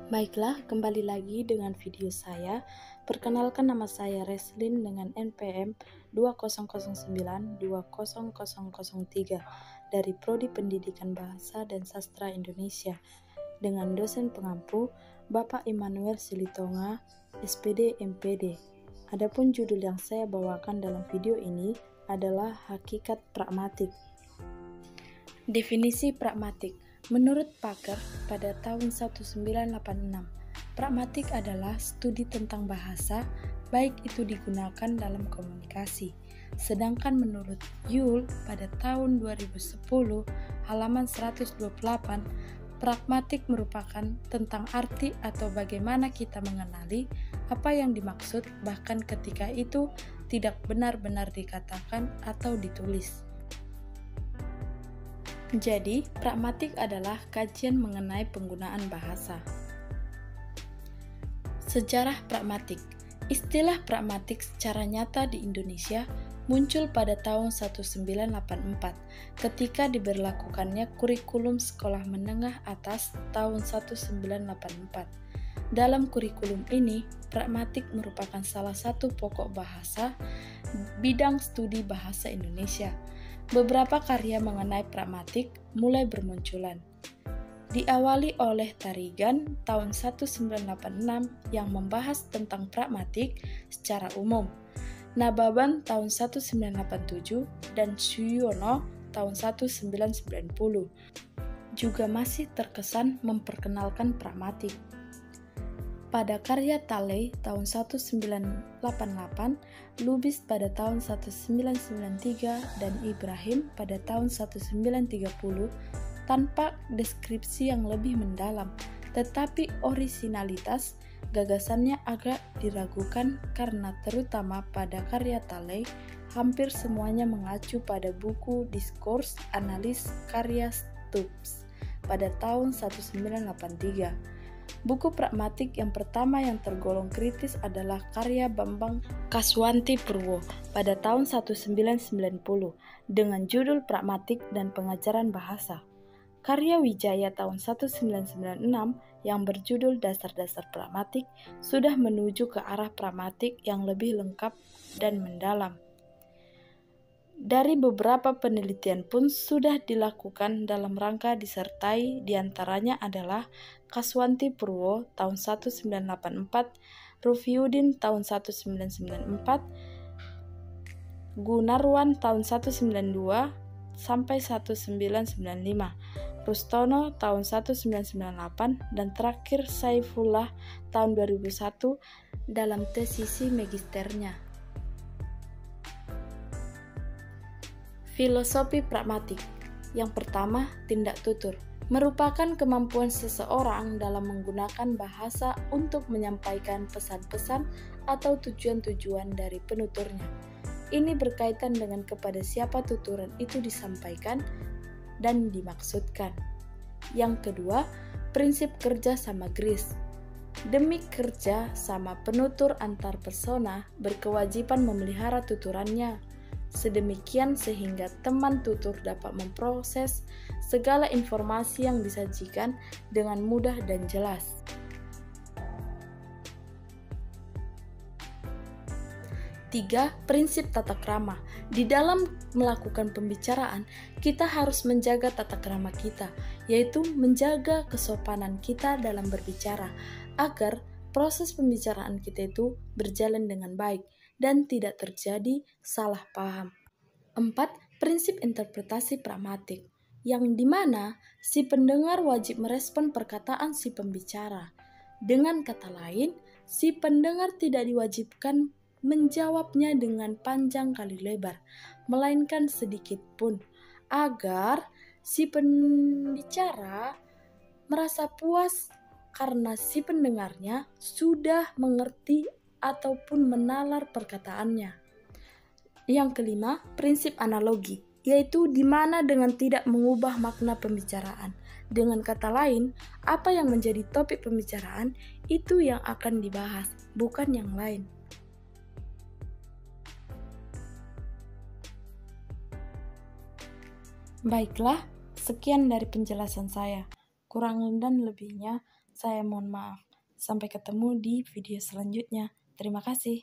Baiklah, kembali lagi dengan video saya. Perkenalkan, nama saya Reslin dengan NPM 2009-20003 dari Prodi Pendidikan Bahasa dan Sastra Indonesia dengan dosen pengampu Bapak Immanuel Silitonga, SPD MPD. Adapun judul yang saya bawakan dalam video ini adalah Hakikat Pragmatik. Definisi pragmatik. Menurut Parker pada tahun 1986, pragmatik adalah studi tentang bahasa, baik itu digunakan dalam komunikasi. Sedangkan menurut Yule pada tahun 2010, halaman 128, pragmatik merupakan tentang arti atau bagaimana kita mengenali apa yang dimaksud bahkan ketika itu tidak benar-benar dikatakan atau ditulis. Jadi, pragmatik adalah kajian mengenai penggunaan bahasa. Sejarah pragmatik. Istilah pragmatik secara nyata di Indonesia muncul pada tahun 1984 ketika diberlakukannya kurikulum sekolah menengah atas tahun 1984. Dalam kurikulum ini, pragmatik merupakan salah satu pokok bahasa bidang studi bahasa Indonesia. Beberapa karya mengenai pragmatik mulai bermunculan. Diawali oleh Tarigan tahun 1986 yang membahas tentang pragmatik secara umum, Nababan tahun 1987 dan Suyono tahun 1990 juga masih terkesan memperkenalkan pragmatik. Pada karya Taley tahun 1988, Lubis pada tahun 1993, dan Ibrahim pada tahun 1930 tanpa deskripsi yang lebih mendalam, tetapi orisinalitas gagasannya agak diragukan karena terutama pada karya Taley, hampir semuanya mengacu pada buku Diskurs Analis karya Stubbs pada tahun 1983. Buku pragmatik yang pertama yang tergolong kritis adalah karya Bambang Kaswantipurwo pada tahun 1990 dengan judul Pragmatik dan Pengajaran Bahasa. Karya Wijaya tahun 1996 yang berjudul Dasar-Dasar Pragmatik sudah menuju ke arah pragmatik yang lebih lengkap dan mendalam. Dari beberapa penelitian pun sudah dilakukan dalam rangka disertai, diantaranya adalah Kaswantipurwo tahun 1984, Rufiuddin tahun 1994, Gunarwan tahun 1992 sampai 1995, Rustono tahun 1998, dan terakhir Saifullah tahun 2001 dalam tesisi magisternya. Filosofi pragmatik. Yang pertama, tindak tutur. Merupakan kemampuan seseorang dalam menggunakan bahasa untuk menyampaikan pesan-pesan atau tujuan-tujuan dari penuturnya. Ini berkaitan dengan kepada siapa tuturan itu disampaikan dan dimaksudkan. Yang kedua, prinsip kerja sama Gris. Demi kerja sama penutur antar persona berkewajiban memelihara tuturannya, sedemikian sehingga teman tutur dapat memproses segala informasi yang disajikan dengan mudah dan jelas. Tiga, prinsip tata krama. Di dalam melakukan pembicaraan, kita harus menjaga tata krama kita, yaitu menjaga kesopanan kita dalam berbicara, agar proses pembicaraan kita itu berjalan dengan baik dan tidak terjadi salah paham. 4. Prinsip interpretasi pragmatik, yang dimana si pendengar wajib merespon perkataan si pembicara. Dengan kata lain, si pendengar tidak diwajibkan menjawabnya dengan panjang kali lebar, melainkan sedikit pun, agar si pembicara merasa puas karena si pendengarnya sudah mengerti ataupun menalar perkataannya. Yang kelima, prinsip analogi, yaitu di mana dengan tidak mengubah makna pembicaraan. Dengan kata lain, apa yang menjadi topik pembicaraan itu yang akan dibahas, bukan yang lain. Baiklah, sekian dari penjelasan saya. Kurang dan lebihnya Saya mohon maaf. Sampai ketemu di video selanjutnya. Terima kasih.